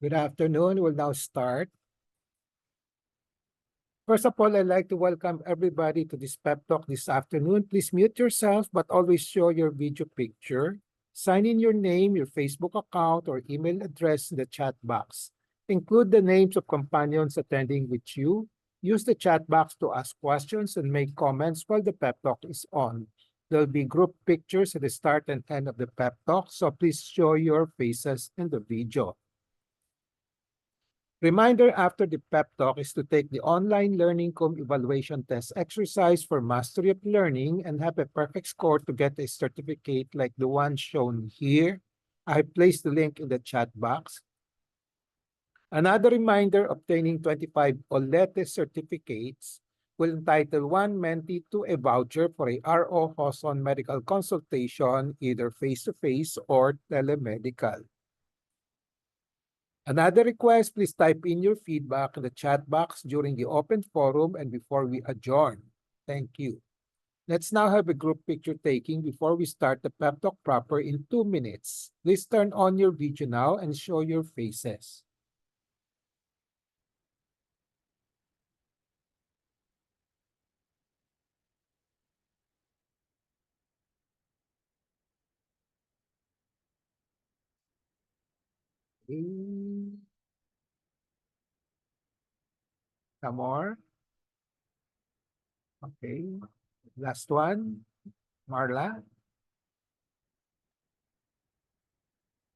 Good afternoon. We'll now start. First of all, I'd like to welcome everybody to this pep talk this afternoon. Please mute yourself, but always show your video picture. Sign in your name, your Facebook account, or email address in the chat box. Include the names of companions attending with you. Use the chat box to ask questions and make comments while the pep talk is on. There'll be group pictures at the start and end of the pep talk, so please show your faces in the video. Reminder after the pep talk is to take the online Learning Com evaluation test exercise for mastery of learning and have a perfect score to get a certificate like the one shown here. I placed the link in the chat box. Another reminder, obtaining 25 OLETE certificates will entitle one mentee to a voucher for a RO Hoson medical consultation, either face-to-face or telemedical. Another request, please type in your feedback in the chat box during the open forum and before we adjourn. Thank you. Let's now have a group picture taking before we start the pep talk proper in 2 minutes. Please turn on your video now and show your faces. Some more. Okay. Last one. Marla.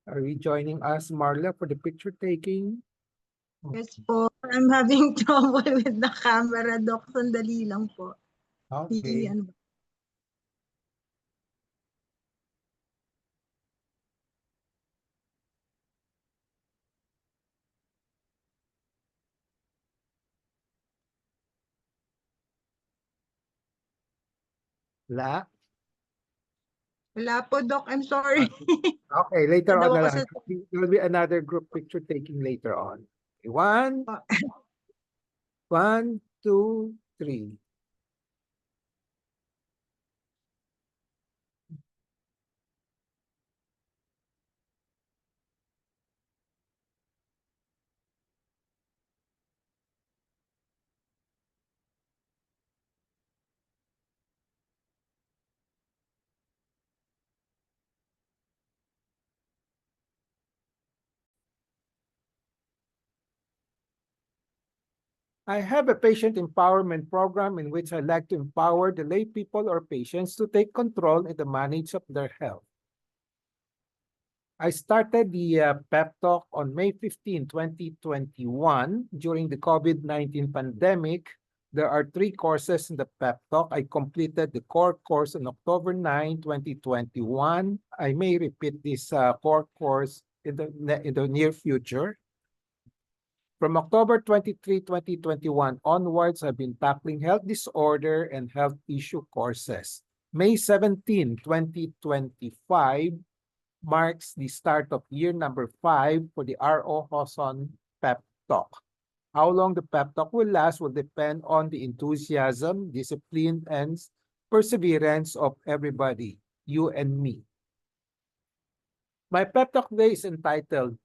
Are you joining us, Marla, for the picture taking? Yes po. I'm having trouble with the camera, Doc. Sandali lang po. Okay. La? Wala po, Doc. I'm sorry. Okay, later on na Nadawa ko lang. There will be another group picture taking later on. One, 1, 2, 3. I have a patient empowerment program in which I like to empower the lay people or patients to take control in the management of their health. I started the pep talk on May 15, 2021 during the COVID-19 pandemic. There are 3 courses in the pep talk. I completed the core course on October 9, 2021. I may repeat this core course in the near future. From October 23, 2021 onwards, I've been tackling health disorder and health issue courses. May 17, 2025 marks the start of year number 5 for the RO Hoson Pep Talk. How long the pep talk will last will depend on the enthusiasm, discipline, and perseverance of everybody, you and me. My pep talk today is entitled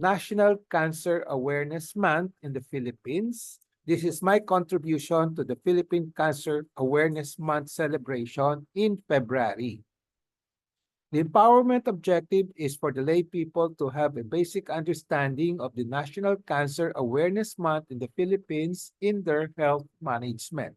National Cancer Awareness Month in the Philippines. This is my contribution to the Philippine Cancer Awareness Month celebration in February. The empowerment objective is for the lay people to have a basic understanding of the National Cancer Awareness Month in the Philippines in their health management.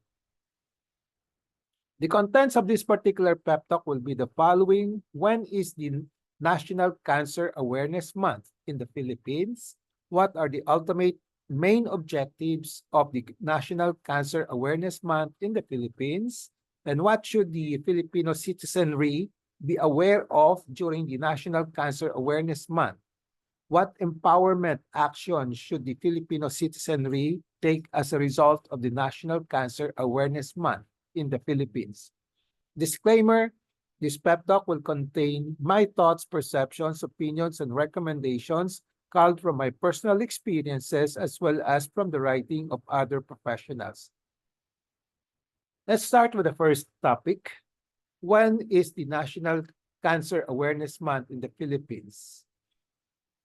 The contents of this particular pep talk will be the following. When is the National Cancer Awareness Month in the Philippines? What are the ultimate main objectives of the National Cancer Awareness Month in the Philippines? And what should the Filipino citizenry be aware of during the National Cancer Awareness Month? What empowerment action should the Filipino citizenry take as a result of the National Cancer Awareness Month in the Philippines? Disclaimer, this pep talk will contain my thoughts, perceptions, opinions, and recommendations culled from my personal experiences as well as from the writing of other professionals. Let's start with the first topic. When is the National Cancer Awareness Month in the Philippines?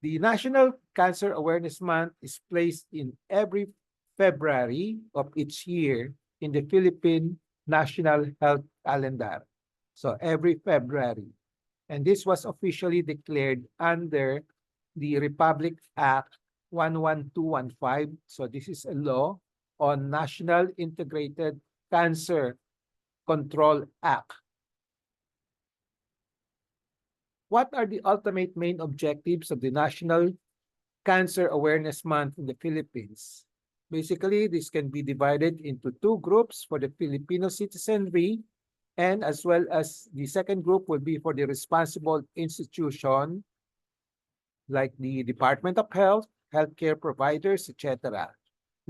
The National Cancer Awareness Month is placed in every February of each year in the Philippine National Health Calendar. So every February. And this was officially declared under the Republic Act 11215. So this is a law on National Integrated Cancer Control Act. What are the ultimate main objectives of the National Cancer Awareness Month in the Philippines? Basically, this can be divided into two groups for the Filipino citizenry, and as well as the second group will be for the responsible institution like the Department of Health, healthcare providers, etc.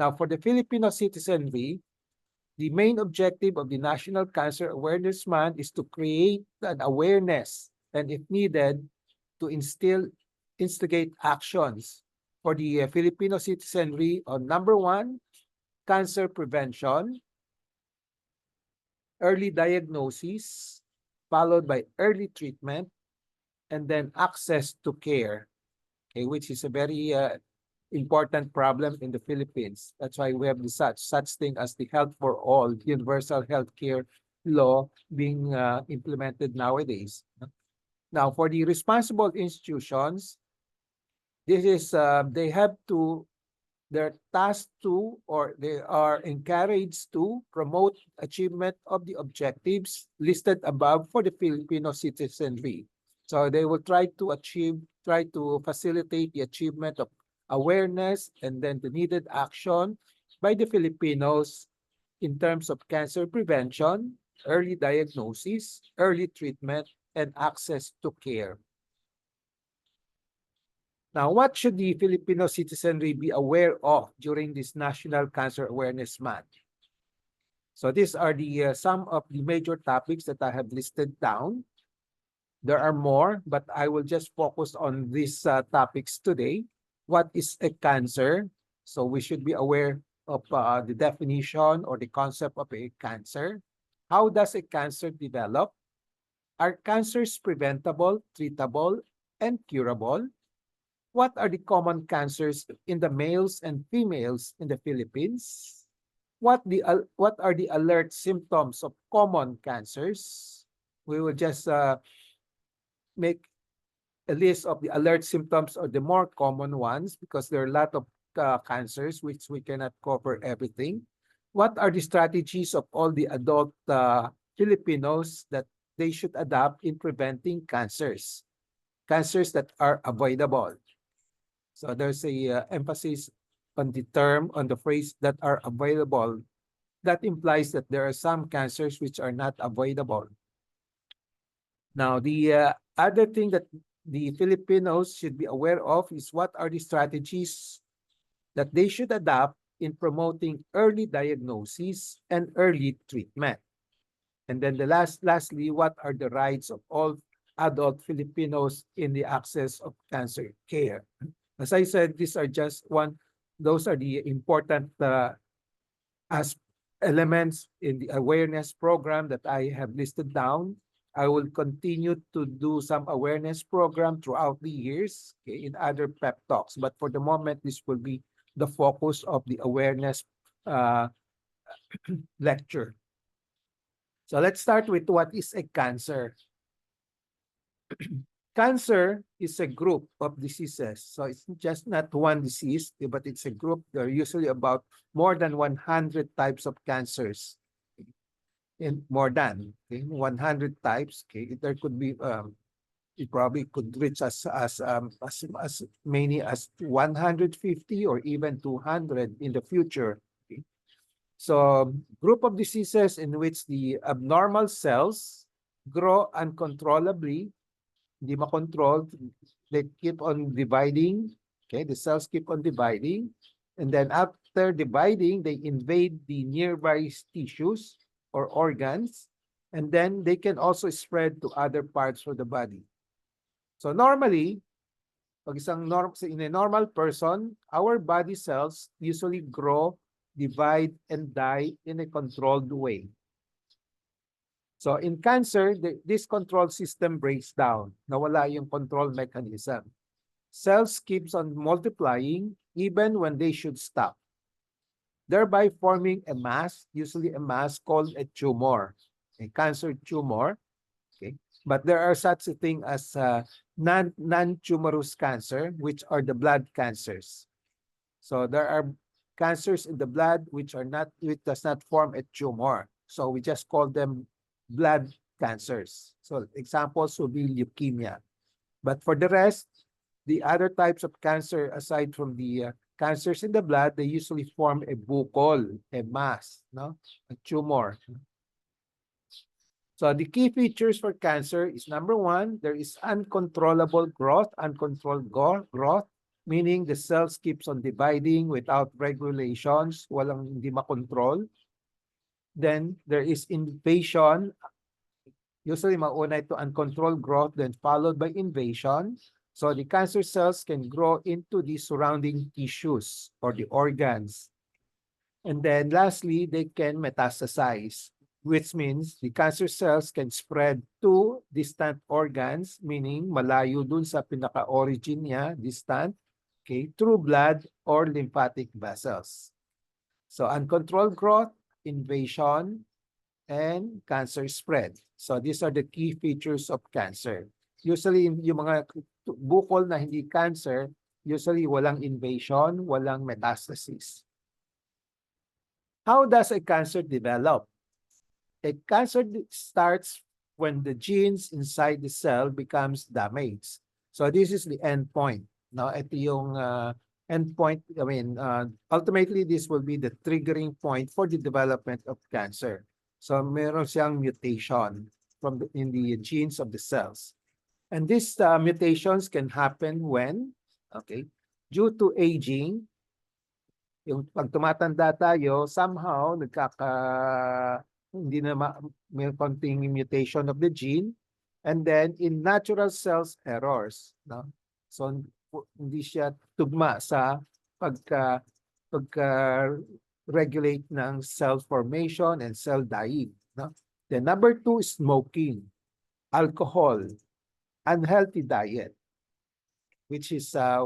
Now, for the Filipino citizenry, the main objective of the National Cancer Awareness Month is to create an awareness and, if needed, to instigate actions for the Filipino citizenry on number one, cancer prevention, early diagnosis, followed by early treatment, and then access to care, okay, which is a very important problem in the Philippines. That's why we have the such thing as the Health for All, universal healthcare law being implemented nowadays. Now, for the responsible institutions, this is they're tasked to, or they are encouraged to promote achievement of the objectives listed above for the Filipino citizenry. So they will try to facilitate the achievement of awareness and then the needed action by the Filipinos in terms of cancer prevention, early diagnosis, early treatment, and access to care. Now, what should the Filipino citizenry be aware of during this National Cancer Awareness Month? So these are the some of the major topics that I have listed down. There are more, but I will just focus on these topics today. What is a cancer? So we should be aware of the definition or the concept of a cancer. How does a cancer develop? Are cancers preventable, treatable, and curable? What are the common cancers in the males and females in the Philippines? What are the alert symptoms of common cancers? We will just make a list of the alert symptoms or the more common ones because there are a lot of cancers which we cannot cover everything. What are the strategies of all the adult Filipinos that they should adopt in preventing cancers? Cancers that are avoidable. So there's a emphasis on the term, on the phrase that are avoidable. That implies that there are some cancers which are not avoidable. Now, the other thing that the Filipinos should be aware of is what are the strategies that they should adopt in promoting early diagnosis and early treatment. And then lastly, what are the rights of all adult Filipinos in the access of cancer care? As I said, these are just those are the important elements in the awareness program that I have listed down. I will continue to do some awareness program throughout the years, okay, in other pep talks. But for the moment, this will be the focus of the awareness lecture. So let's start with what is a cancer. Cancer is a group of diseases. So it's just not one disease, but it's a group. There are usually about more than 100 types of cancers. In more than 100 types. Okay, there could be it probably could reach as many as 150 or even 200 in the future. Okay? So group of diseases in which the abnormal cells grow uncontrollably, hindi makontrol, they keep on dividing. Okay, the cells keep on dividing, and then after dividing, they invade the nearby tissues or organs, and then they can also spread to other parts of the body. So normally, in a normal person, our body cells usually grow, divide, and die in a controlled way. So in cancer, this control system breaks down. Nawala yung control mechanism. cells keeps on multiplying even when they should stop, thereby forming a mass, usually a mass called a tumor, a cancer tumor. Okay, but there are such a thing as non-tumorous cancer, which are the blood cancers. So there are cancers in the blood which does not form a tumor. So we just call them blood cancers. So examples would be leukemia. But for the rest, the other types of cancer, aside from the cancers in the blood, they usually form a buccal, a mass, no, a tumor. So the key features for cancer is number one, there is uncontrollable growth, growth, meaning the cells keeps on dividing without regulations, walang hindi makontrol. Then there is invasion. Usually mauna ito uncontrolled growth, then followed by invasion. So the cancer cells can grow into the surrounding tissues or the organs. And then lastly, they can metastasize, which means the cancer cells can spread to distant organs, meaning malayo dun sa pinaka-origin niya, distant, okay, through blood or lymphatic vessels. So uncontrolled growth, invasion, and cancer spread. So these are the key features of cancer. Usually, yung mga bukol na hindi cancer, usually walang invasion, walang metastasis. How does a cancer develop? A cancer starts when the genes inside the cell becomes damaged. So this is the end point. No, ito yung end point. I mean, ultimately, this will be the triggering point for the development of cancer. So meron siyang mutation in the genes of the cells. And these mutations can happen when, okay, due to aging. Yung pag tumatanda tayo, somehow hindi na may konting mutation of the gene, and then in natural cells errors, no? So hindi siya tugma sa pagka regulate ng cell formation and cell dying, no? Then number two is smoking, alcohol, unhealthy diet, which are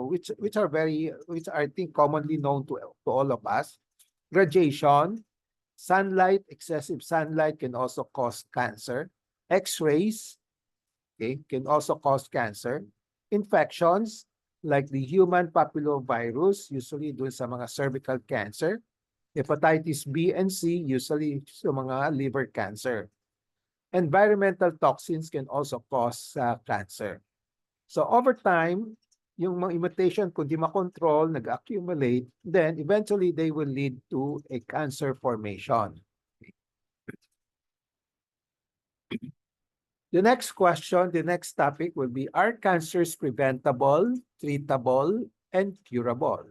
I think commonly known to all of us. Radiation, sunlight, excessive sunlight can also cause cancer. X-rays, okay, can also cause cancer. Infections like the human papillovirus, usually dun sa mga cervical cancer. Hepatitis B and C, usually sa mga liver cancer. Environmental toxins can also cause cancer. So over time, yung mga mutation, kung di makontrol, nag-accumulate, then eventually they will lead to a cancer formation. The next question, the next topic will be, are cancers preventable, treatable, and curable?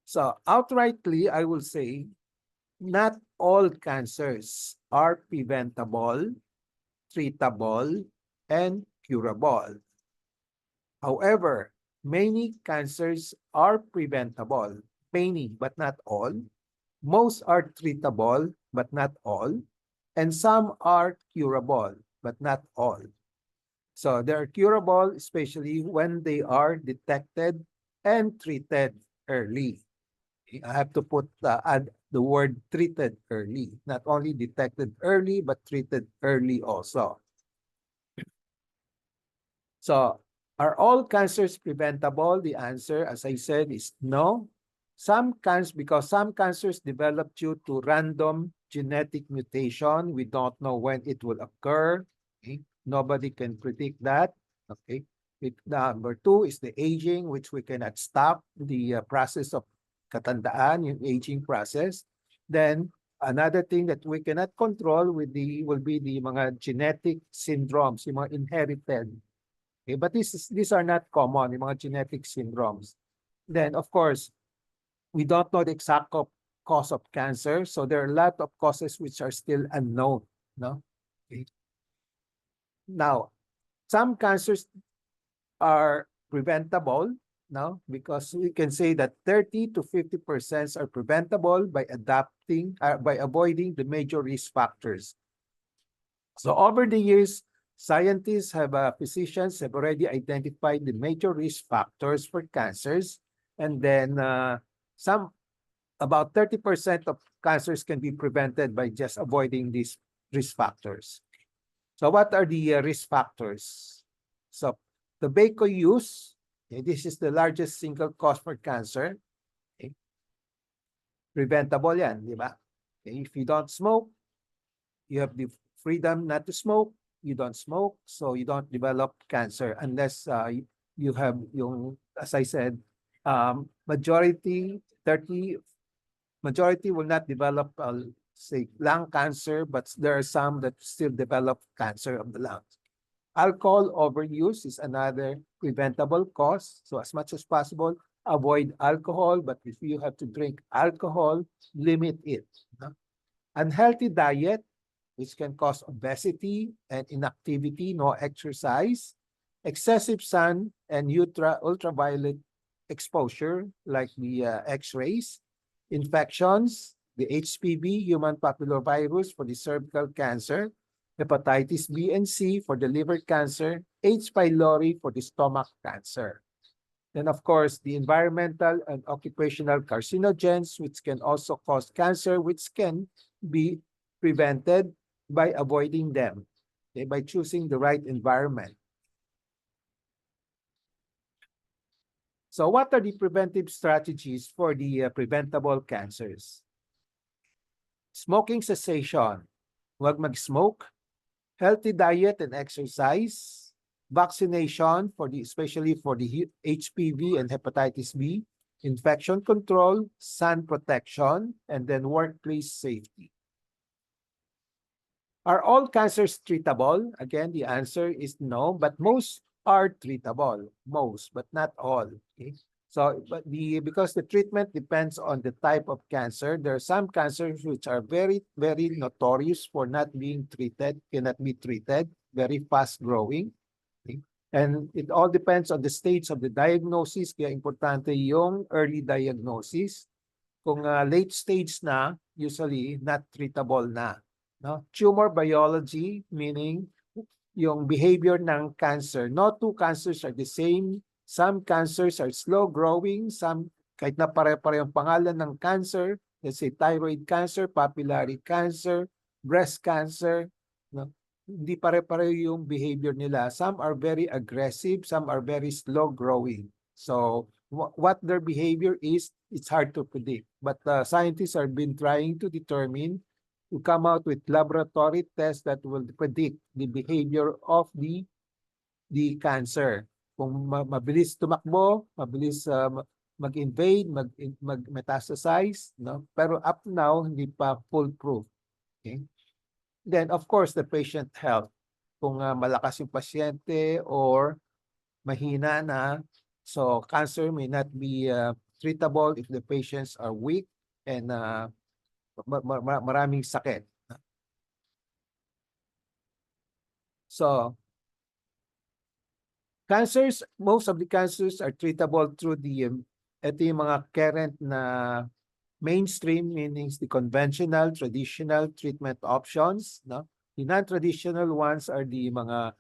So outrightly, I will say, not all cancers are preventable, treatable, and curable. However, many cancers are preventable, many but not all. Most are treatable but not all. And some are curable but not all. So they are curable, especially when they are detected and treated early. I have to add the word treated early, not only detected early, but treated early also. So, are all cancers preventable? The answer, as I said, is no. Because some cancers develop due to random genetic mutation. We don't know when it will occur. Okay? Nobody can predict that. Okay. Number two is the aging, which we cannot stop the process of katandaan, yung aging process. Then another thing that we cannot control will be the mga genetic syndromes, yung mga inherited. Okay, but these are not common, yung mga genetic syndromes. Then, of course, we don't know the exact cause of cancer, so there are a lot of causes which are still unknown. No? Okay. Now, some cancers are preventable, no? Because we can say that 30 to 50% are preventable by avoiding the major risk factors. So over the years, Scientists physicians have already identified the major risk factors for cancers, and then about 30% of cancers can be prevented by just avoiding these risk factors. So what are the risk factors? So tobacco use, okay, this is the largest single cause for cancer. Okay. Preventable yan, di ba? Okay. If you don't smoke, you have the freedom not to smoke, you don't smoke, so you don't develop cancer unless you have yung, as I said, majority will not develop say lung cancer, but there are some that still develop cancer of the lungs. Alcohol overuse is another preventable cause. So as much as possible, avoid alcohol, but if you have to drink alcohol, limit it. Unhealthy diet, which can cause obesity and inactivity, no exercise, excessive sun and ultraviolet exposure, like the X-rays, infections, the HPV, human papillovirus for the cervical cancer, hepatitis B and C for the liver cancer, H. pylori for the stomach cancer. Then, of course, the environmental and occupational carcinogens, which can also cause cancer, which can be prevented by avoiding them, okay, by choosing the right environment. So what are the preventive strategies for the preventable cancers? Smoking cessation, huwag mag-smoke, healthy diet and exercise, vaccination especially for the HPV and hepatitis B, infection control, sun protection, and then workplace safety. Are all cancers treatable? Again, the answer is no, but most are treatable. Most, but not all. Okay? So, because the treatment depends on the type of cancer, there are some cancers which are very, very notorious for not being treated, cannot be treated, very fast growing. Okay? And it all depends on the stage of the diagnosis, kaya importante yung early diagnosis. Kung late stage na, usually not treatable na. No? Tumor biology, meaning yung behavior ng cancer. No two cancers are the same. Some cancers are slow growing. Some, kahit na pare-pareho ang pangalan ng cancer, let's say thyroid cancer, papillary cancer, breast cancer, no? Hindi pare-pareho yung behavior nila. Some are very aggressive, some are very slow growing. So what their behavior is, it's hard to predict. But scientists have been trying to determine, to come out with laboratory tests that will predict the behavior of the cancer. Kung mabilis tumakbo, mabilis mag-invade, mag-metastasize, no? Pero up now, hindi pa foolproof. Okay? Then, of course, the patient health. Kung malakas yung pasyente or mahina na, so cancer may not be treatable if the patients are weak and maraming sakit. So, cancers, most of the cancers are treatable through ito yung mga current na mainstream, meaning the conventional, traditional treatment options. No? The non-traditional ones are yung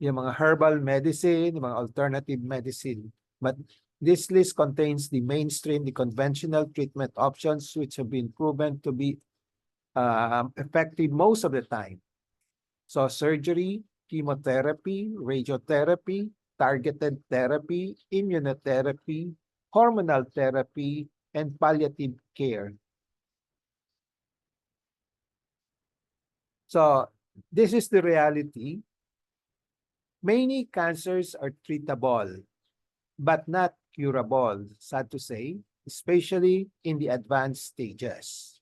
mga herbal medicine, yung mga alternative medicine. But this list contains the mainstream, the conventional treatment options, which have been proven to be effective most of the time. So surgery, chemotherapy, radiotherapy, targeted therapy, immunotherapy, hormonal therapy, and palliative care. So this is the reality. Many cancers are treatable, but not curable, sad to say, especially in the advanced stages.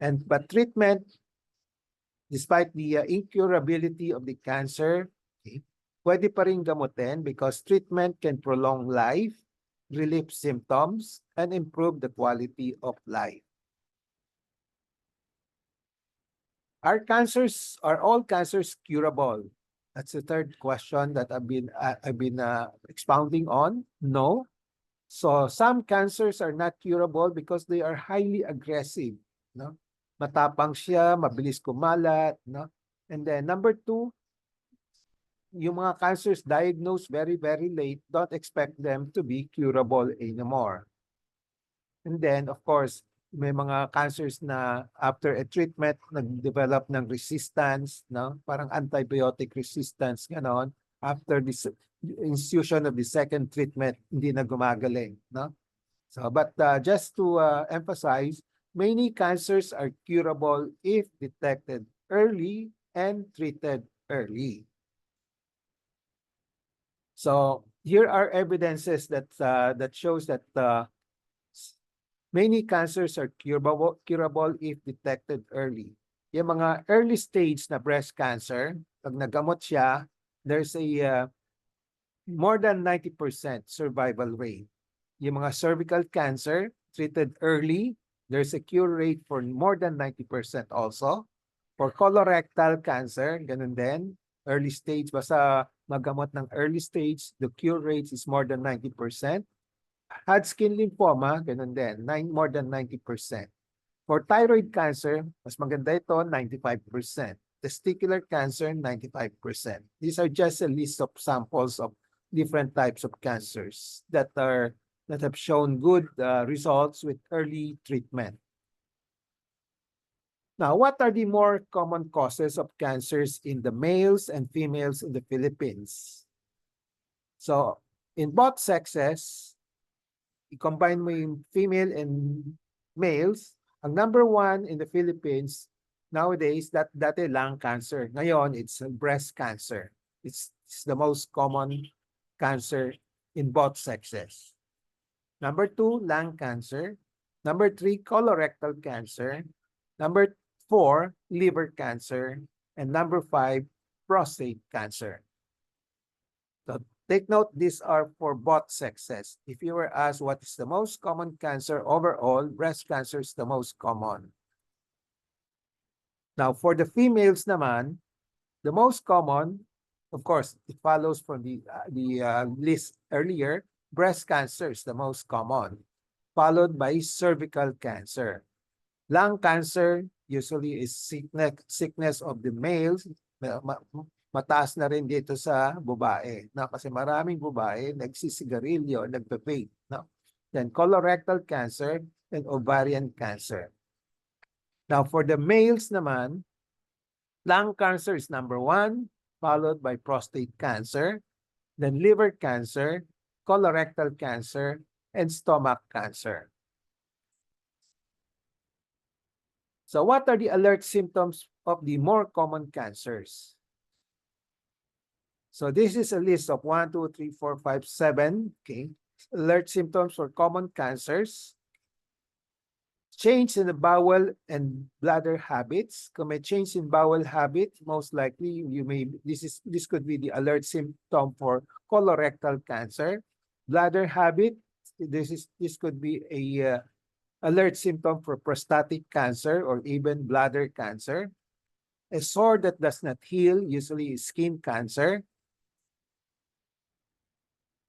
But treatment, despite the incurability of the cancer, okay, pwede pa rin gamutin because treatment can prolong life, relieve symptoms, and improve the quality of life. Are all cancers curable? That's the third question that I've been expounding on. No. So some cancers are not curable because they are highly aggressive. No? Matapang siya, mabilis kumalat. No? And then number two, yung mga cancers diagnosed very, very late, don't expect them to be curable anymore. And then, of course, may mga cancers na after a treatment, nag-develop ng resistance, no? Parang antibiotic resistance, ganon. After this institution of the second treatment, hindi na gumagaling, no? So, but just to emphasize, many cancers are curable if detected early and treated early. So here are evidences that that shows that many cancers are curable if detected early. Yung mga early stage na breast cancer, pag nagamot siya, there's a more than 90% survival rate. Yung mga cervical cancer, treated early, there's a cure rate for more than 90% also. For colorectal cancer, ganun din. Early stage, basta magamot ng early stage, the cure rate is more than 90%. Hodgkin lymphoma, ganun din, more than 90%. For thyroid cancer, mas maganda ito, 95%. Testicular cancer, 95%. These are just a list of samples of different types of cancers that have shown good results with early treatment. Now, what are the more common causes of cancers in the males and females in the Philippines? So, in both sexes, i-combine mo yung female and males, ang number one in the Philippines nowadays, dati lung cancer. Ngayon, it's breast cancer. It's the most common cancer in both sexes. Number two, lung cancer. Number three, colorectal cancer. Number 4, liver cancer. And number 5, prostate cancer. So take note, these are for both sexes. If you were asked what is the most common cancer overall, breast cancer is the most common. Now, for the females naman, the most common, of course, it follows from the list earlier, breast cancer is the most common, followed by cervical cancer. Lung cancer usually is sickness of the males. Mataas na rin dito sa babae. No? Kasi maraming babae nagsisigarilyo, nagpe-vape. No? Then colorectal cancer and ovarian cancer. Now for the males naman, lung cancer is number 1, followed by prostate cancer, then liver cancer, colorectal cancer, and stomach cancer. So what are the alert symptoms of the more common cancers? So this is a list of 1, 2, 3, 4, 5, 7, okay, alert symptoms for common cancers. Change in the bowel and bladder habits. Kung may change in bowel habit, most likely this could be the alert symptom for colorectal cancer. Bladder habit, this could be a alert symptom for prostatic cancer or even bladder cancer. A sore that does not heal, usually is skin cancer.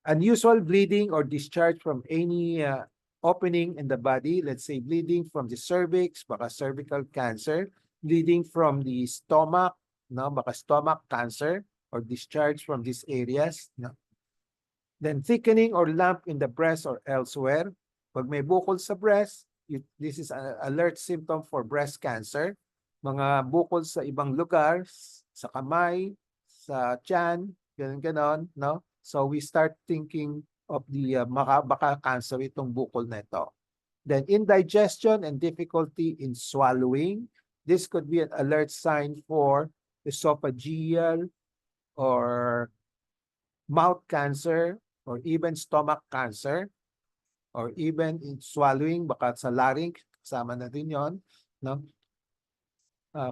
Unusual bleeding or discharge from any opening in the body, let's say bleeding from the cervix, baka cervical cancer, bleeding from the stomach, no, baka stomach cancer or discharge from these areas. No? Then thickening or lump in the breast or elsewhere. Pag may bukol sa breast, this is an alert symptom for breast cancer. Mga bukol sa ibang lugar, sa kamay, sa tiyan, ganon, no? So we start thinking of the baka cancer itong bukol na ito. Then indigestion and difficulty in swallowing. This could be an alert sign for esophageal or mouth cancer or even stomach cancer or even in swallowing, baka sa larynx, kasama na din yun, no?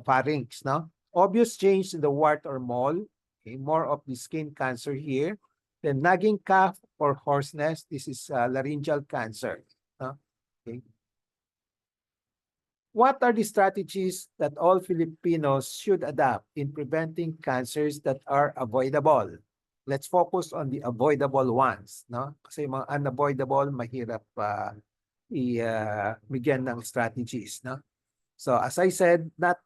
Pharynx, no? Obvious change in the wart or mole, okay, more of the skin cancer here. Then nagging cough or hoarseness, this is laryngeal cancer. Okay. What are the strategies that all Filipinos should adopt in preventing cancers that are avoidable? Let's focus on the avoidable ones. No? Kasi mga unavoidable, mahirap bigyan ng strategies. No? So as I said, not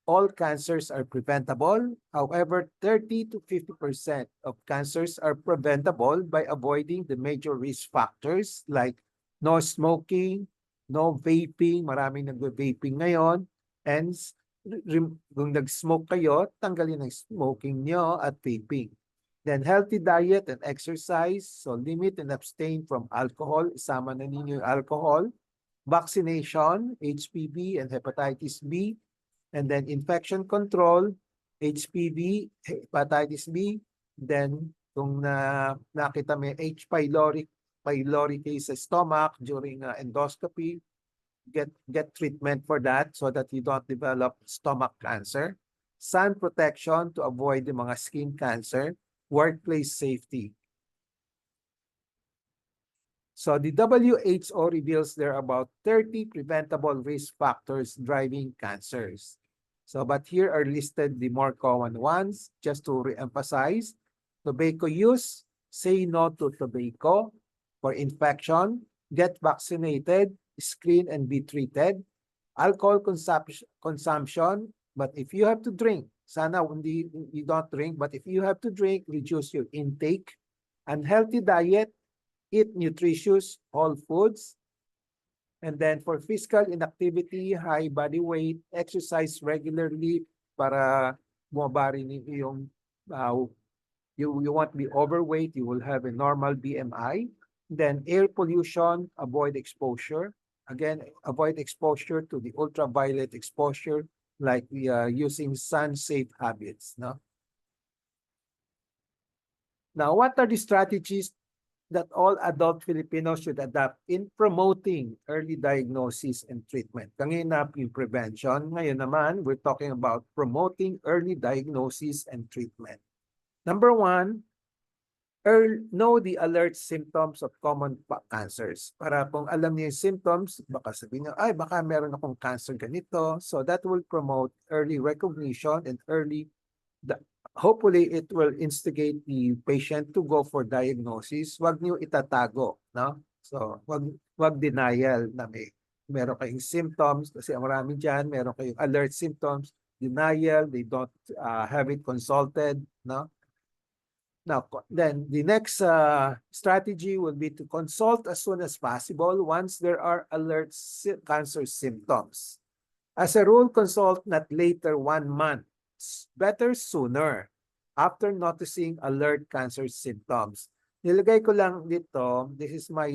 all cancers are preventable. However, 30 to 50% of cancers are preventable by avoiding the major risk factors like no smoking, no vaping, maraming nag-vaping ngayon, and kung nag-smoke kayo, tanggalin ang smoking nyo at vaping. Then healthy diet and exercise, so limit and abstain from alcohol, isama na ninyo yung alcohol, vaccination, HPV and hepatitis B, and then infection control, HPV, hepatitis B, then kung nakita may H. pylori case sa stomach during endoscopy, get treatment for that so that you don't develop stomach cancer. Sun protection to avoid the mga skin cancer. Workplace safety. So the WHO reveals there are about 30 preventable risk factors driving cancers. So, but here are listed the more common ones, just to re-emphasize. Tobacco use, say no to tobacco. For infection, get vaccinated, screen and be treated. Alcohol consumption, but if you have to drink, sana hindi you don't drink, but if you have to drink, reduce your intake. Unhealthy diet, eat nutritious whole foods. And then for physical inactivity, high body weight, exercise regularly para bumaba rin yung you won't be overweight, you will have a normal BMI. Then air pollution, avoid exposure. Again, avoid exposure to the ultraviolet exposure, like using sun-safe habits. No? Now, what are the strategies that all adult Filipinos should adopt in promoting early diagnosis and treatment? Kanina yung prevention. Ngayon naman, we're talking about promoting early diagnosis and treatment. Number one, know the alert symptoms of common cancers. Para kung alam niyo yung symptoms, baka sabihin niyo, ay, baka meron akong cancer ganito. So that will promote early recognition and hopefully it will instigate the patient to go for diagnosis. Huwag niyo itatago, no? So wag denial na meron kayong symptoms kasi marami diyan, meron kayong alert symptoms, denial, they don't have it consulted, no? Now, then the next strategy will be to consult as soon as possible once there are alert cancer symptoms. As a rule, consult not later 1 month, better sooner, after noticing alert cancer symptoms. Nilagay ko lang dito, this is my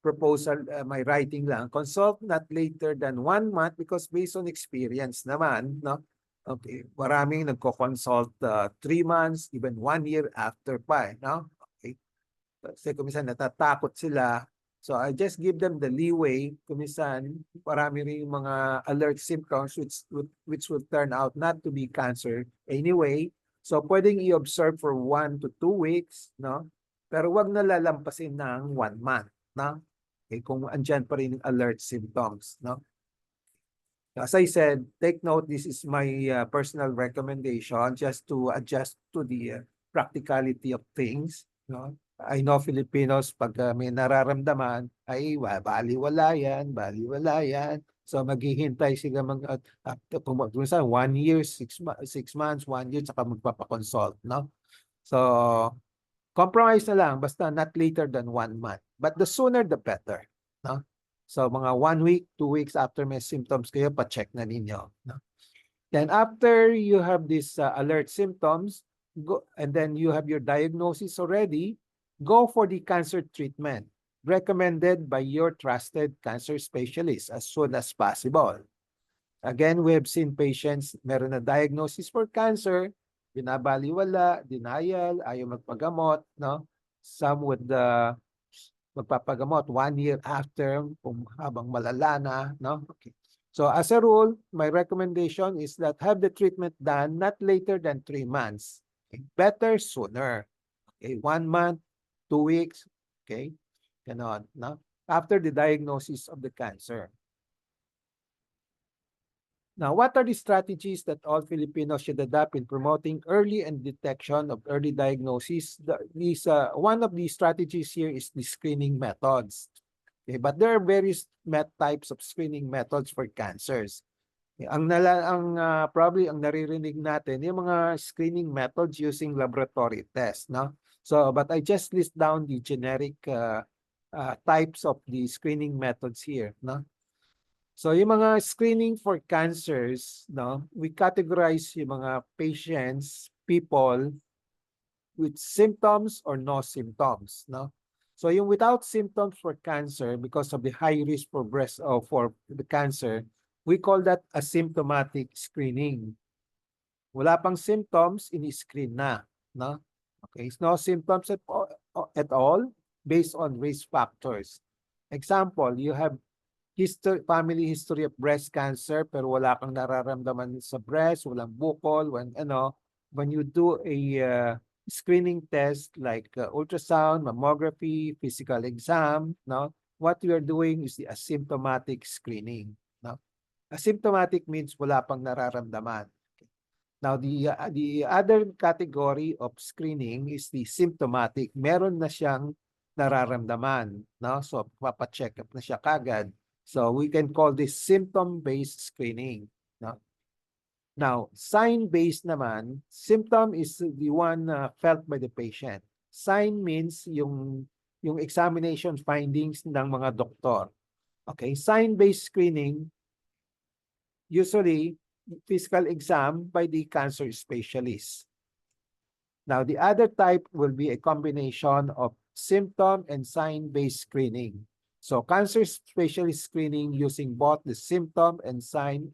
proposal, my writing lang, consult not later than 1 month because based on experience naman, no? Okay, maraming nagko-consult 3 months, even 1 year after pa, no? Okay. Kasi kuminsan natatakot sila. So I just give them the leeway. Kuminsan, marami rin yung mga alert symptoms which will turn out not to be cancer anyway. So pwedeng i-observe for 1 to 2 weeks, no? Pero wag na lalampasin ng 1 month, no? Okay, kung andyan pa rin yung alert symptoms, no? As I said, take note, this is my personal recommendation just to adjust to the practicality of things. No? I know Filipinos, pag may nararamdaman, ay baliwala yan. So maghihintay sila kung 1 year, 6 months, 1 year, saka magpapakonsult. No? So compromise na lang, basta not later than 1 month. But the sooner the better. No? So mga 1 week, 2 weeks after may symptoms kayo, pa-check na ninyo. No? Then after you have these alert symptoms, and then you have your diagnosis already, go for the cancer treatment recommended by your trusted cancer specialist as soon as possible. Again, we have seen patients, meron na diagnosis for cancer, binabaliwala, denial, ayaw magpagamot, no? Some with the magpapagamot 1 year after kung habang malala na, no? Okay. So as a rule, my recommendation is that have the treatment done not later than 3 months. Okay? Better sooner. Okay, 1 month, 2 weeks, okay? Ganon, no? After the diagnosis of the cancer. Now, what are the strategies that all Filipinos should adopt in promoting early and detection of early diagnosis? One of the strategies here is the screening methods. Okay, but there are various types of screening methods for cancers. Probably ang naririnig natin yung mga screening methods using laboratory tests, no? So, but I just list down the generic types of the screening methods here, no? So, yung mga screening for cancers, no, we categorize yung mga people with symptoms or no symptoms, no? So, yung without symptoms for cancer because of the high risk for for the cancer, we call that asymptomatic screening. Wala pang symptoms, ini-screen na, no? Okay, no symptoms at all based on risk factors. Example, you have family history of breast cancer pero wala kang nararamdaman sa breast, walang bukol, when you do a screening test like ultrasound, mammography, physical exam, no? What we are doing is the asymptomatic screening, no? Asymptomatic means wala pang nararamdaman. Now, the other category of screening is the symptomatic. Meron na siyang nararamdaman, no? So, papacheck up na siya kagad. So, we can call this symptom-based screening, no? Now, sign-based naman, symptom is the one felt by the patient. Sign means yung examination findings ng mga doktor. Okay, sign-based screening, usually physical exam by the cancer specialist. Now, the other type will be a combination of symptom and sign-based screening. So, cancer specialist screening using both the symptom and sign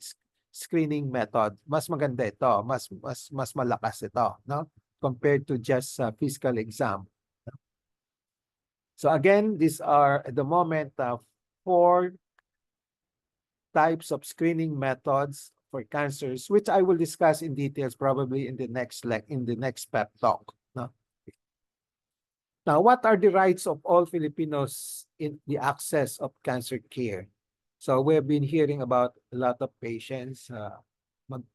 screening method. Mas maganda ito, mas malakas ito, no? Compared to just physical exam. So again, these are at the moment 4 types of screening methods for cancers, which I will discuss in details probably in the next pep talk. No? Now, what are the rights of all Filipinos in the access of cancer care? So we've been hearing about a lot of patients,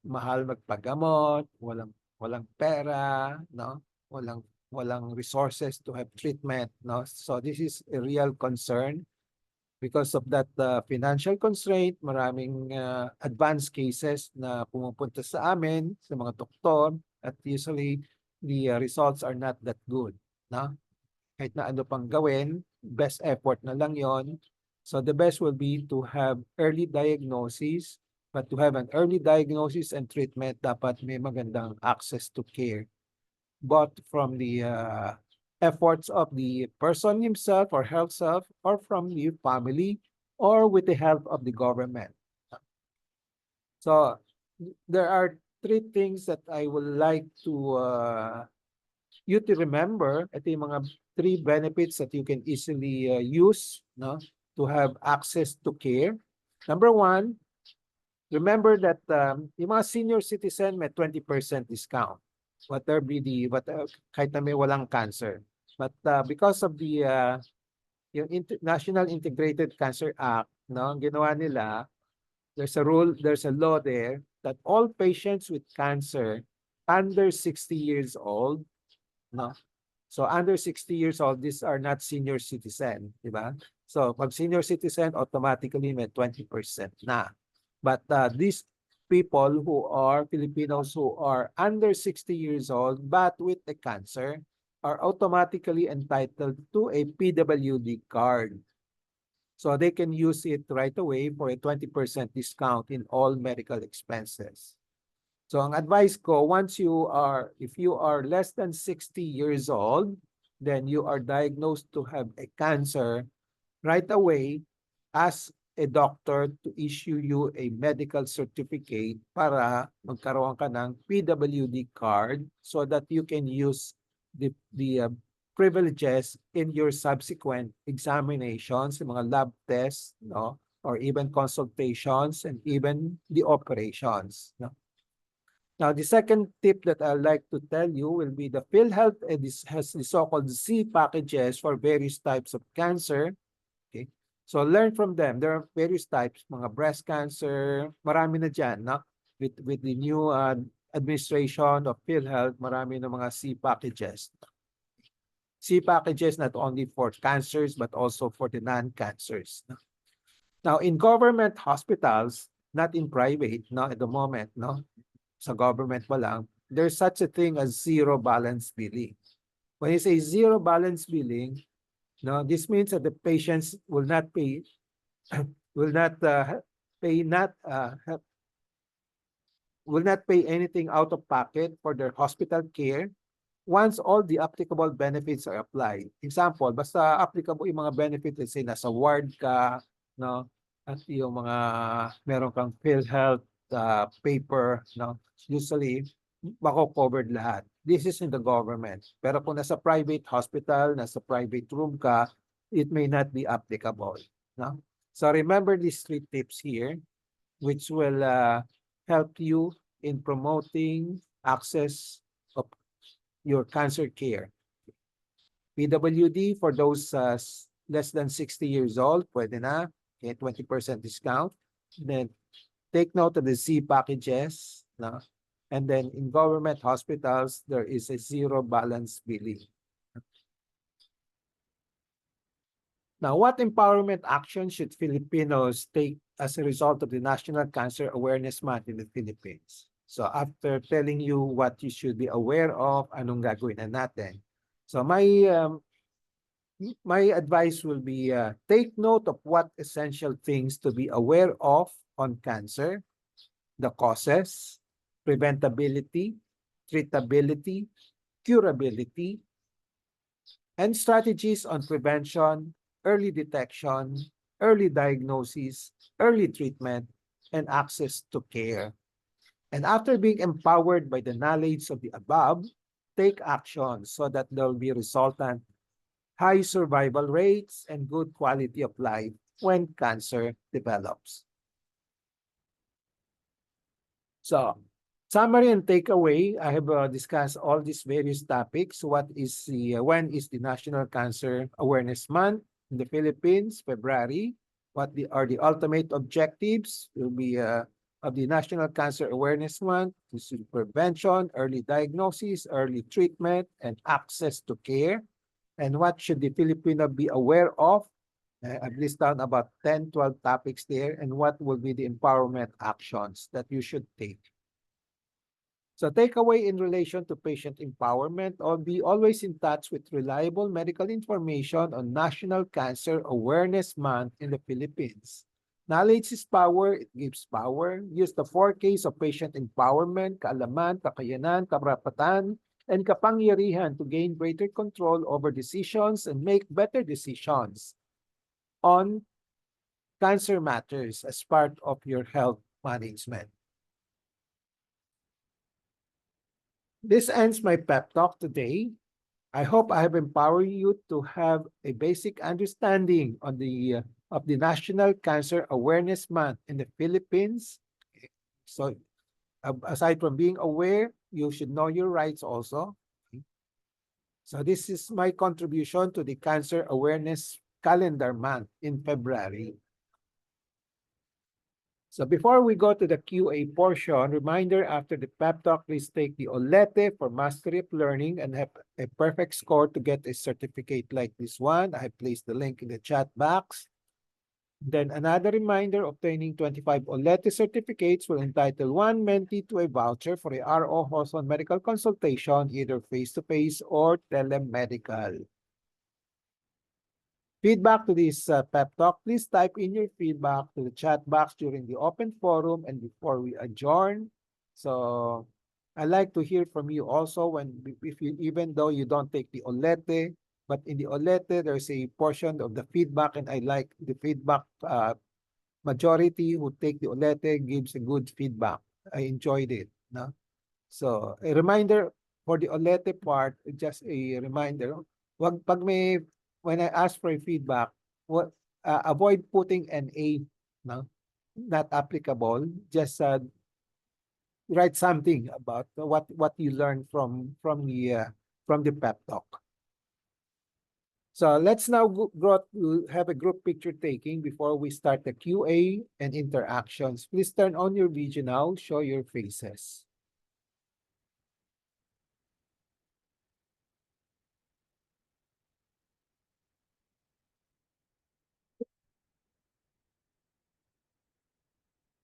mahal magpagamot, walang pera, no? Walang resources to have treatment, no? So this is a real concern. Because of that financial constraint, maraming advanced cases na pumupunta sa amin, sa mga doktor, at usually the results are not that good. No? Kahit na ano pang gawin, best effort na lang yon. So the best will be to have early diagnosis, but to have an early diagnosis and treatment, dapat may magandang access to care, both from the efforts of the person himself or herself, or from the family, or with the help of the government. So there are 3 things that I would like to you to remember. Ito yung mga 3 benefits that you can easily use, no, to have access to care. Number 1, remember that yung mga senior citizen may 20% discount. Kahit na may walang cancer. But because of the yung National Integrated Cancer Act, no, ginawa nila, there's a law there that all patients with cancer under 60 years old, no. So under 60 years old, these are not senior citizen, di ba? So pag senior citizen, automatically may 20% na. But these people who are Filipinos who are under 60 years old but with a cancer are automatically entitled to a PWD card. So they can use it right away for a 20% discount in all medical expenses. So ang advice ko, if you are less than 60 years old, then you are diagnosed to have a cancer, right away, ask a doctor to issue you a medical certificate para magkaroon ka ng PWD card so that you can use the privileges in your subsequent examinations, mga lab tests, no, or even consultations and even the operations. No? Now, the second tip that I'd like to tell you will be the PhilHealth has the so-called Z packages for various types of cancer. Okay, so learn from them. There are various types, mga breast cancer, marami na dyan, no? With the new administration of PhilHealth, marami na mga C packages. C packages not only for cancers but also for the non-cancers. Now, in government hospitals, not in private, no, at the moment, no, sa government pa lang, there's such a thing as zero balance billing. When you say zero balance billing, no, this means that the patients will not pay, will not pay not will not pay anything out of pocket for their hospital care once all the applicable benefits are applied. Example, basta applicable yung mga benefits, let's say nasa ward ka, no? At yung mga meron kang PhilHealth paper, no? Usually, mako-covered lahat. This is in the government. Pero kung nasa private hospital, nasa private room ka, it may not be applicable, no? So remember these 3 tips here, which will help you in promoting access of your cancer care. PWD for those less than 60 years old, pwede na, okay, 20% discount. Then take note of the Z packages, no? And then in government hospitals, there is a zero balance billing. Now, what empowerment action should Filipinos take as a result of the National Cancer Awareness Month in the Philippines? So after telling you what you should be aware of, anong gagawin na natin? So my advice will be take note of what essential things to be aware of on cancer, the causes, preventability, treatability, curability, and strategies on prevention, early detection, early diagnosis, early treatment, and access to care. And after being empowered by the knowledge of the above, take action so that there will be resultant high survival rates and good quality of life when cancer develops. So, summary and takeaway, I have discussed all these various topics. What is when is the National Cancer Awareness Month in the Philippines? February. What are the ultimate objectives? Will be of the National Cancer Awareness Month. This is prevention, early diagnosis, early treatment, and access to care. And what should the Filipino be aware of? I've listed down about 10, 12 topics there, and what will be the empowerment actions that you should take. So takeaway in relation to patient empowerment, or be always in touch with reliable medical information on National Cancer Awareness Month in the Philippines. Knowledge is power, it gives power. Use the 4Ks of patient empowerment, kaalaman, kakayanan, karapatan, and kapangyarihan to gain greater control over decisions and make better decisions on cancer matters as part of your health management. This ends my pep talk today. I hope I have empowered you to have a basic understanding on the of the National Cancer Awareness Month in the Philippines. So aside from being aware, you should know your rights also. So this is my contribution to the Cancer Awareness Calendar Month in February. So before we go to the QA portion, reminder after the pep talk, please take the OLETE for Mastery of Learning and have a perfect score to get a certificate like this one. I have placed the link in the chat box. Then another reminder, obtaining 25 OLETE certificates will entitle one mentee to a voucher for a RO Hoson medical consultation, either face-to-face or telemedical. Feedback to this pep talk, please type in your feedback to the chat box during the open forum and before we adjourn. So I like to hear from you also if you, even though you don't take the OLETE, but in the OLETE, there's a portion of the feedback, and I like the feedback. Majority who take the OLETE gives a good feedback. I enjoyed it. No? So a reminder for the OLETE part, just a reminder, when I ask for a feedback, avoid putting an A, no? Not applicable. Just write something about what you learned from the pep talk. So let's now have a group picture taking before we start the QA and interactions. Please turn on your video now, show your faces.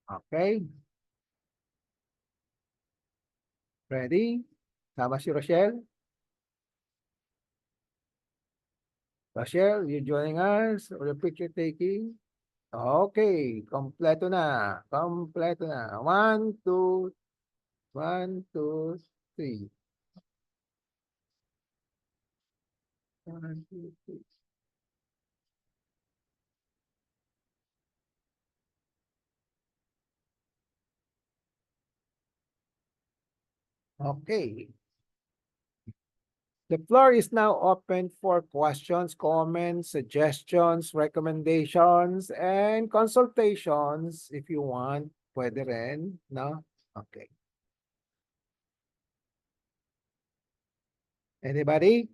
Okay. Ready? Tama si Rochelle? Rochelle, you joining us? Or the picture taking? Okay, kompleto na. Kompleto na. 1, 2, 1, 2, 3. 1, 2, 3. Okay. The floor is now open for questions, comments, suggestions, recommendations, and consultations if you want. Pwede rin, no? Okay. Anybody?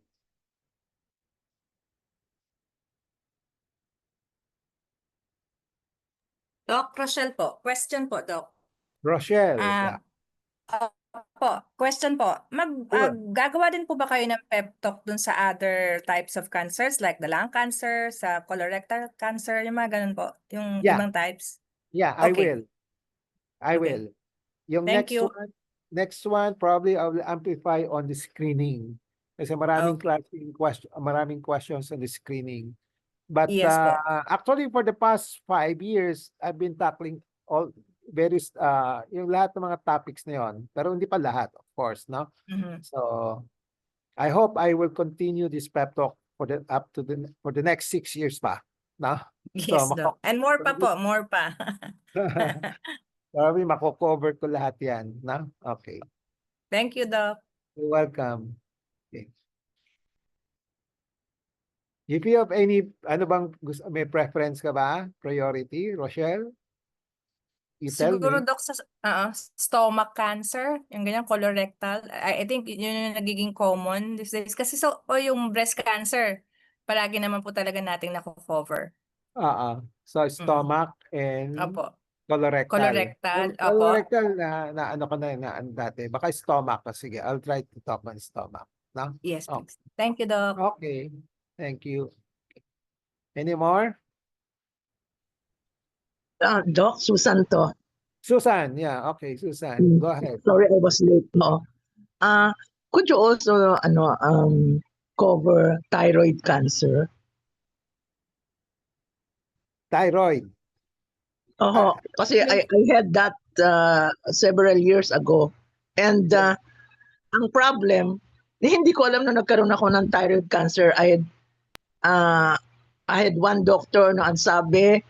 Doc Rochelle po. Question po, Doc. Rochelle, yeah. Question po. Sure. Gagawa din po ba kayo ng pep talk dun sa other types of cancers like the lung cancer, sa colorectal cancer, yung mga ganun po, yung Yeah. ibang types? Yeah, I Okay. will. I Okay. will. Yung Thank you. next one, probably I will amplify on the screening. Kasi maraming maraming questions on the screening. But Yes po. actually for the past 5 years, I've been tackling all various yung lahat ng mga topics na yon. Pero hindi pa lahat, of course, no? Mhm. So I hope I will continue this pep talk for the next 6 years pa, no? Yes, Doc. And more pa po, more pa. Probably mako-cover ko lahat yan, no? Okay. Thank you, Doc. You're welcome. Okay. If you have any, may preference ka ba? Priority, Rochelle? You tell Siguro, me. Doc, sa stomach cancer, yung ganyan, colorectal. I think yun yung nagiging common these days. Kasi yung breast cancer, palagi naman po talaga nating nako-cover. So stomach and Opo. colorectal. Colorectal, opo. Colorectal na ano ko na dati. Baka stomach. Sige, I'll try to talk on stomach. No? Yes, Oh, please. Thank you, Doc. okay. Thank you. Any more? Doc, Susan to. Susan, yeah. Okay, Susan. Go ahead. Sorry, I was late. No. Could you also cover thyroid cancer? Thyroid. Kasi I had that several years ago. And ang problem, hindi ko alam na nagkaroon ako ng thyroid cancer. I had one doctor na ang sabi,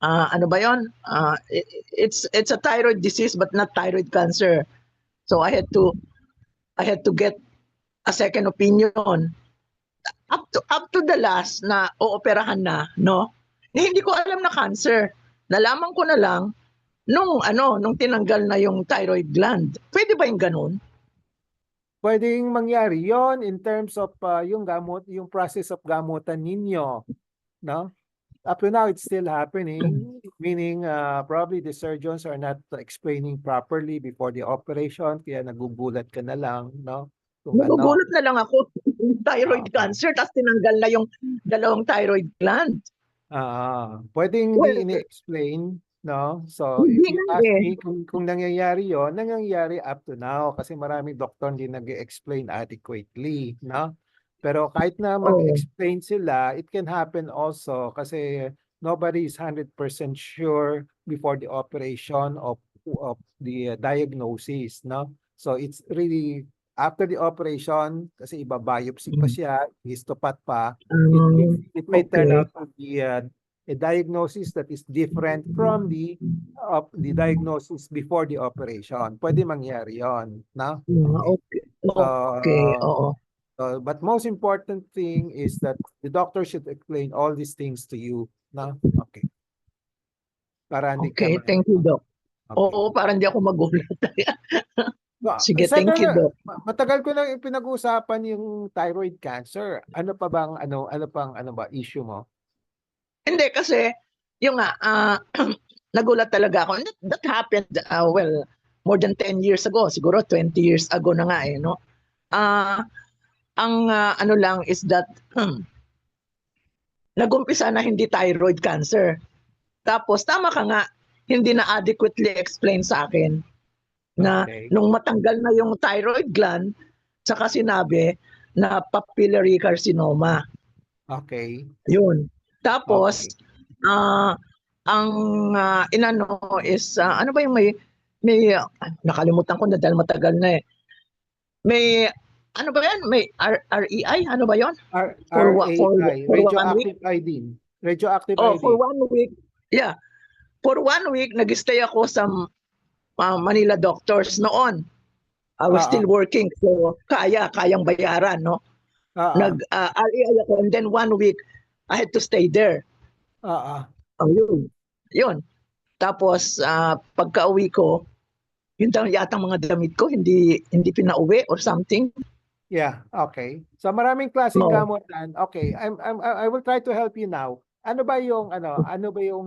ano ba yun? It's a thyroid disease but not thyroid cancer. So I had to get a second opinion. Up to the last na ooperahan na, no? Hindi ko alam na cancer. Nalaman ko na lang nung tinanggal na yung thyroid gland. Pwede ba yung ganun? Pwedeng mangyari yon in terms of yung process of gamutan ninyo, no? Up to now, it's still happening, meaning probably the surgeons are not explaining properly before the operation, kaya nagugulat ka na lang, no? Nagugulat na lang ako. Thyroid cancer, tapos tinanggal na yung dalawang thyroid gland. Pwedeng hindi ini-explain, no? So, if you ask me kung nangyayari yon, nangyayari up to now kasi maraming doktor hindi nag-explain adequately, no? Pero kahit na mag-explain sila, it can happen also kasi nobody is 100% sure before the operation of the diagnosis, no? So it's really after the operation kasi iba-biopsy pa siya, histopath pa, it may turn out to be a diagnosis that is different from the diagnosis before the operation. Pwede mangyari yon, no? Okay. Oo. But most important thing is that the doctor should explain all these things to you, no? Okay. Para hindi ka Thank you, Doc. Okay. Oo, para hindi ako magulat. Sige, thank you, Doc. Matagal ko na pinag-uusapan yung thyroid cancer. Ano pa bang issue mo? Hindi kasi yung nagulat talaga ako. That happened more than 10 years ago, siguro 20 years ago na nga no. Ang ano lang is that nagumpisa na hindi thyroid cancer. Tapos tama ka nga, hindi na adequately explain sa akin na Okay. nung matanggal na yung thyroid gland, saka sinabi na papillary carcinoma. Okay. Yun. Tapos, Okay. ang inano is, ano ba yung may nakalimutan ko na dahil matagal na eh. May, ano ba yan? May REI? Ano ba yon? For 1 RAI, week? radioactive iodine. Radioactive Oh, for iodine. 1 week. Yeah. For 1 week, nag-stay ako sa Manila Doctors noon. I was still working, so kayang bayaran, no? Nag-REI ako, and then 1 week, I had to stay there. Oh, yun. Yun. Tapos, pagka-uwi ko, yun daw yatang mga damit ko, hindi pinauwi or something. Yeah, okay. So maraming klaseng Oo. gamutan. Okay, I will try to help you now. Ano ba yung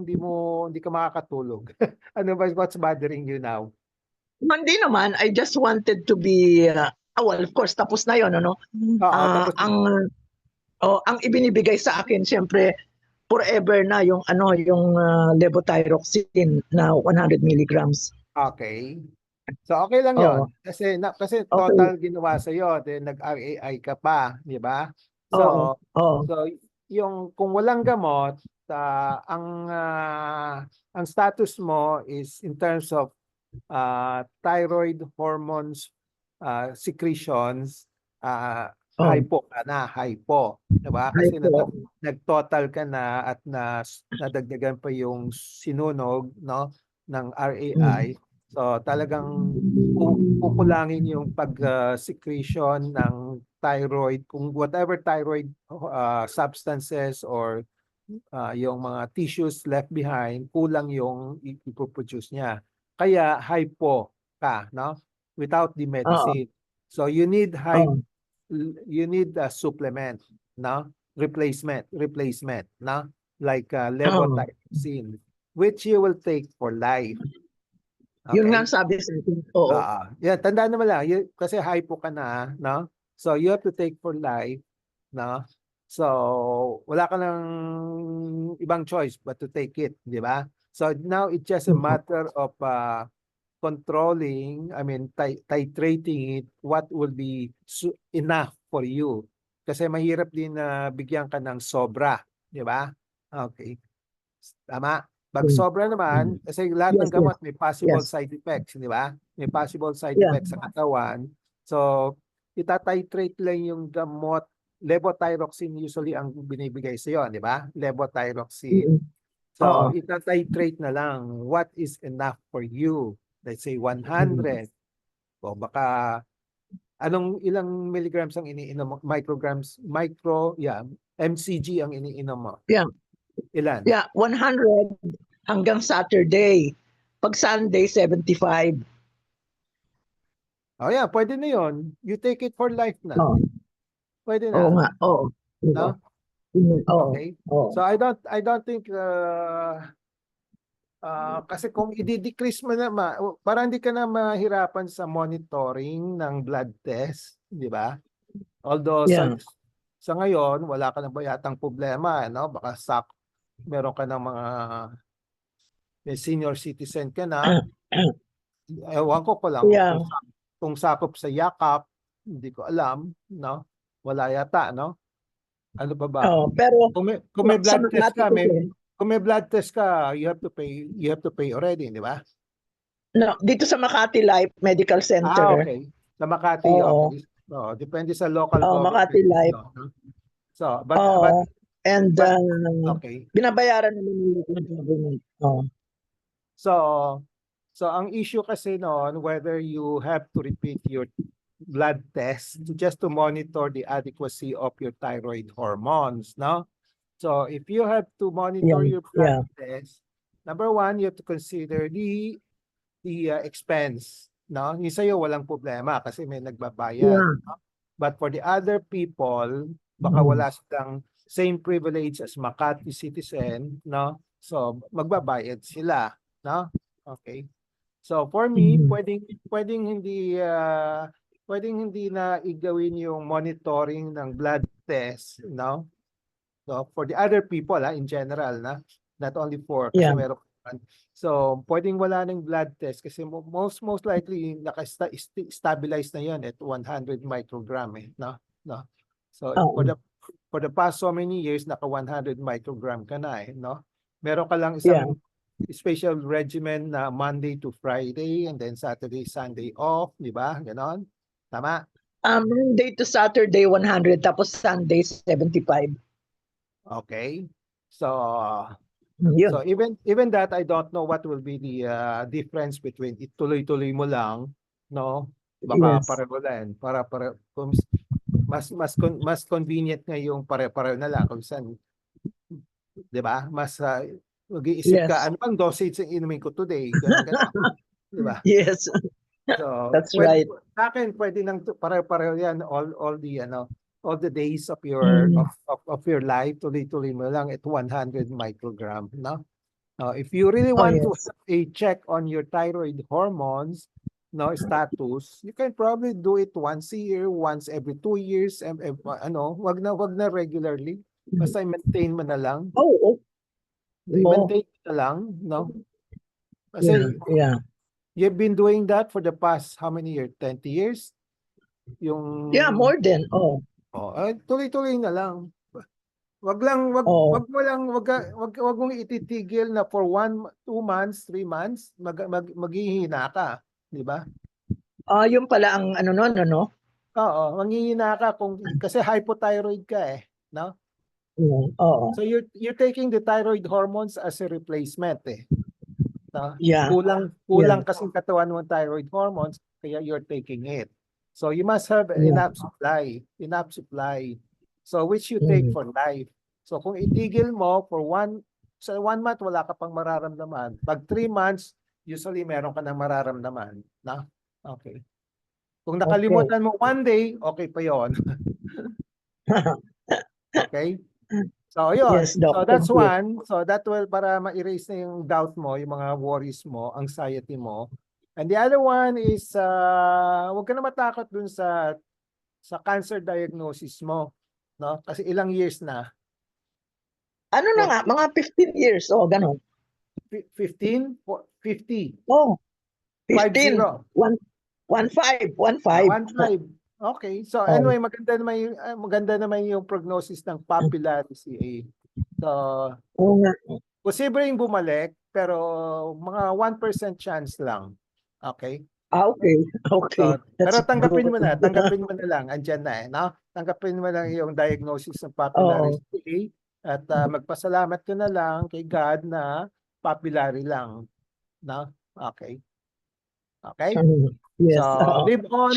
hindi ka makakatulog? Ano ba what's bothering you now? Hindi naman, I just wanted to be, well, of course, tapos na yun, ano? Tapos na. Ang ibinibigay sa akin, siyempre, forever na yung levothyroxine na 100 milligrams. Okay. So okay lang Oo. 'yon. Kasi total ginawa sa iyo, then nag-RAI ka pa, 'di ba? Oo. So Oo. so yung kung walang gamot, ang status mo is in terms of thyroid hormones secretions, Oo. hypo ka na, hypo, 'di ba? Kasi Hypo. nag-total ka na at nadagdagan pa yung sinunog, no, ng RAI. So talagang kukulangin yung secretion ng thyroid, kung whatever thyroid substances or yung mga tissues left behind, kulang yung ipoproduce niya. Kaya hypo ka, no? Without the medicine. So you need a supplement, no? Replacement, no? Like levothyroxine, which you will take for life. Yun nga Okay? ang sabi sa akin. Oo. Yeah, tandaan naman lang, kasi hypo ka na, no? So you have to take for life, no? So wala ka ng ibang choice but to take it, di ba? So now it's just a matter of controlling, titrating it, what will be enough for you. Kasi mahirap din na bigyan ka ng sobra, di ba? Okay. Tama? Pag sobra naman, kasi lahat ng Yes, gamot may possible yes. side effects, di ba? May possible side Yeah. effects sa katawan. So, itatitrate lang yung gamot. Levothyroxine usually ang binibigay sa iyo, di ba? Levothyroxine. So, itatitrate na lang what is enough for you. Let's say 100. O baka ilang milligrams ang iniinom mo? MCG ang iniinom mo. Yeah. Ilan? Yeah, 100 hanggang Saturday. Pag Sunday, 75. Oh yeah, pwede na yun. You take it for life na. Oo. Pwede Oo na. nga. Oo. No? Oo. Okay. Oo. So I don't think kasi kung i-decrease mo na para hindi ka na mahirapan sa monitoring ng blood test, di ba? Although Yeah. sa ngayon wala ka na ba yatang problema, no? Baka meron ka ng may senior citizen ka na. Ewan ko lang Yeah. kung sakop sa yakap, hindi ko alam, no? Wala yata, no? Ano pa ba? Pero Kung may blood test ka, natutusin. kung may blood test ka, you have to pay already, di ba? No, dito sa Makati Life Medical Center. Okay. Sa Makati, Oo. okay. Depende sa local government. Makati Life. No? So, but and okay. binabayaran naman ng local government. So ang issue kasi noon, whether you have to repeat your blood test just to monitor the adequacy of your thyroid hormones, no? So if you have to monitor your blood test, number one, you have to consider the expense, no? Yung sa'yo walang problema kasi may nagbabayad. Yeah. No? But for the other people, baka wala silang same privilege as Makati citizen, no? So magbabayad sila, no? Okay. So for me, pwedeng hindi na igawin yung monitoring ng blood test, no? So for the other people in general, not only for kasi meron So, pwedeng wala ng blood test kasi most likely naka-stabilize na 'yon at 100 microgram no? No. So, Oo. for the past so many years naka 100 microgram ka na no? Meron ka lang Yeah. isang special regimen na Monday to Friday and then Saturday, Sunday off, di ba? Ganon. Tama? Monday to Saturday 100 tapos Sunday 75. Okay. So, Yun. so even that, I don't know what will be the difference between ituloy-tuloy mo lang, no? Baka Yes. pareho lang. Mas convenient nga yung pare-pareho na lang kung saan, di ba? Mas mag-iisip Yes. ka, ano bang dosage ang inumin ko today? Ganon. Di ba? Yes. So, That's right. Sa akin, pwede nang pareho-pareho yan all the days of your of your life, tuloy-tuloy mo lang at 100 microgram, no? If you really Oh, want to yes. have a check on your thyroid hormones, no, status, you can probably do it once a year, once every 2 years, wag na regularly. Basta i-maintain mo na lang. Oh. I-maintain mo na lang, no? Kasi Yeah. you've been doing that for the past how many years? 20 years? Yung Yeah, more than. Oh. tuloy-tuloy na lang. Wag Oh. wag mong ititigil na for 2 months, 3 months, maghihina ka, di ba? Yung pala ang ano noon, ano? Oo, manghihina ka kasi hypothyroid ka no? Oo. So you're taking the thyroid hormones as a replacement no? Yeah. Kulang kasing katawan mo ng thyroid hormones kaya you're taking it. So you must have enough supply. So which you take for life. So kung itigil mo sa 1 month wala ka pang mararamdaman. Pag 3 months, usually meron ka nang mararamdaman, no? Okay. Kung nakalimutan mo 1 day, okay pa 'yon. Okay? So yun. Yes, Doc. So that's Thank you. one. So that will para ma-erase na yung doubt mo, yung mga worries mo, anxiety mo. And the other one is huwag ka na matakot dun sa cancer diagnosis mo, no? Kasi ilang years na? Ano na nga, mga 15 years. Oh, ganun. 15? 50? Oh, 15. 50. 15. 15. 15. Okay. So Oh. anyway, maganda naman yung prognosis ng papillary CA. So, Oo nga. posibleng bumalik, pero mga 1% chance lang. Okay? Okay. So, pero That's tanggapin mo good. na lang, andyan na no? Tanggapin mo lang yung diagnosis ng papillary Oo. CA at magpasalamat ka na lang kay God na papillary lang, no? Okay. Okay? Yes. So, live on.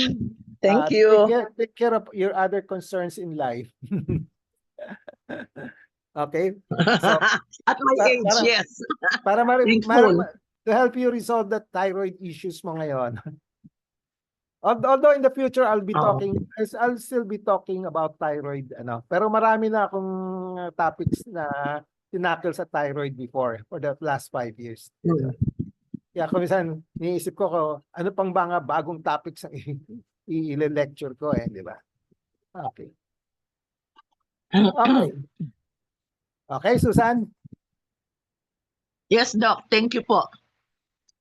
Thank you. Take care of your other concerns in life. Okay? So, At my age, yes. para Thankful. to help you resolve the thyroid issues mo ngayon. Although in the future I'll still be talking about thyroid pero marami na akong topics na tinakil sa thyroid before for the last 5 years. Kaya kung minsan niisip ko ano pang mga bagong topics ang i-lecture ko di ba? Okay. Okay. Okay, Susan? Yes, Doc. Thank you po.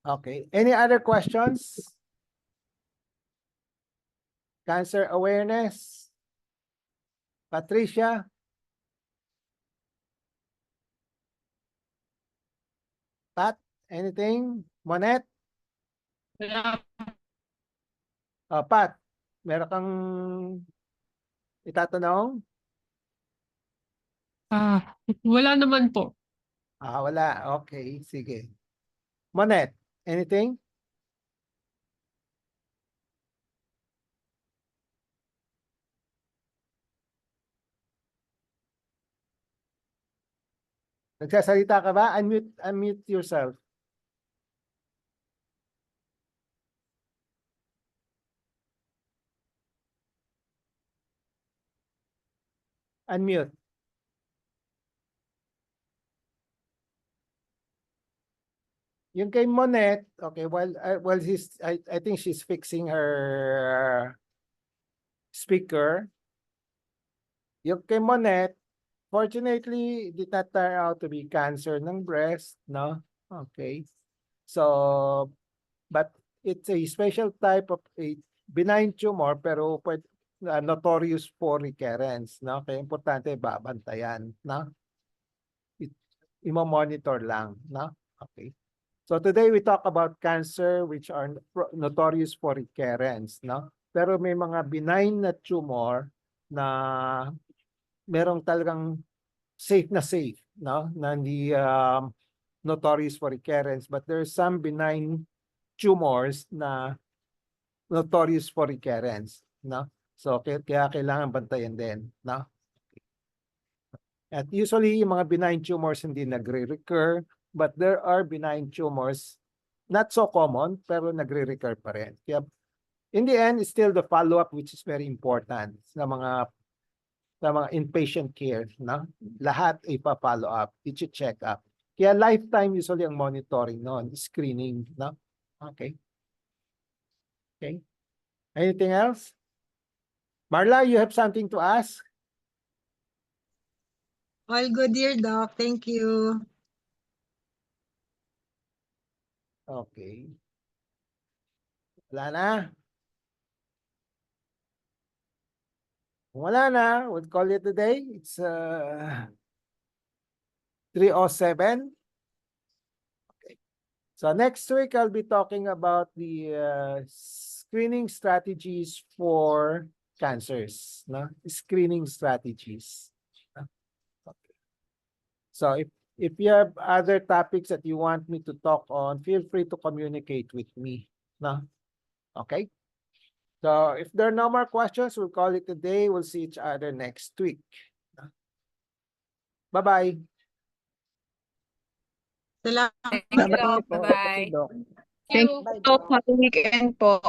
Okay. Any other questions? Cancer awareness? Patricia? Pat? Anything? Monette? Pat, meron kang itatanong? Wala naman po. Wala. Okay, sige. Monette, anything? Nagsasalita ka ba? Unmute yourself. Unmute. Yung kay Monette, okay, I think she's fixing her speaker. Yung kay Monette, fortunately, did not turn out to be cancer ng breast, no? Okay. So, but it's a special type of a benign tumor pero notorious for recurrence, no? Kaya importante babantayan, no? Imo-monitor lang, no? Okay. So today we talk about cancer which are notorious for recurrence, no? Pero may mga benign na tumor na merong talagang safe, no? Na hindi notorious for recurrence, but there's some benign tumors na notorious for recurrence, no? So kaya kailangan bantayan din, no? At usually yung mga benign tumors hindi nagre-recur, but there are benign tumors not so common pero nagre-recur pa rin. Kaya in the end, it's still the follow-up which is very important sa mga inpatient care, no? Lahat ipa-follow up, i-check up. Kaya lifetime usually ang monitoring noon, screening, no? Okay. Okay. Anything else? Marla, you have something to ask? All good, dear Doc. Thank you. Okay. Wala na? Kung wala na, we'll call it a day. It's 3:07. Okay. So next week, I'll be talking about the screening strategies for cancers. No? Screening strategies. Okay. So if you have other topics that you want me to talk on, feel free to communicate with me. No? Okay. So if there are no more questions, we'll call it a day. We'll see each other next week. Bye-bye. Salamat. Thank you, Doc. po. Bye-bye. Doc. Thank Bye, Doc. Happy weekend po.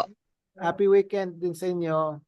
Happy weekend din sa inyo.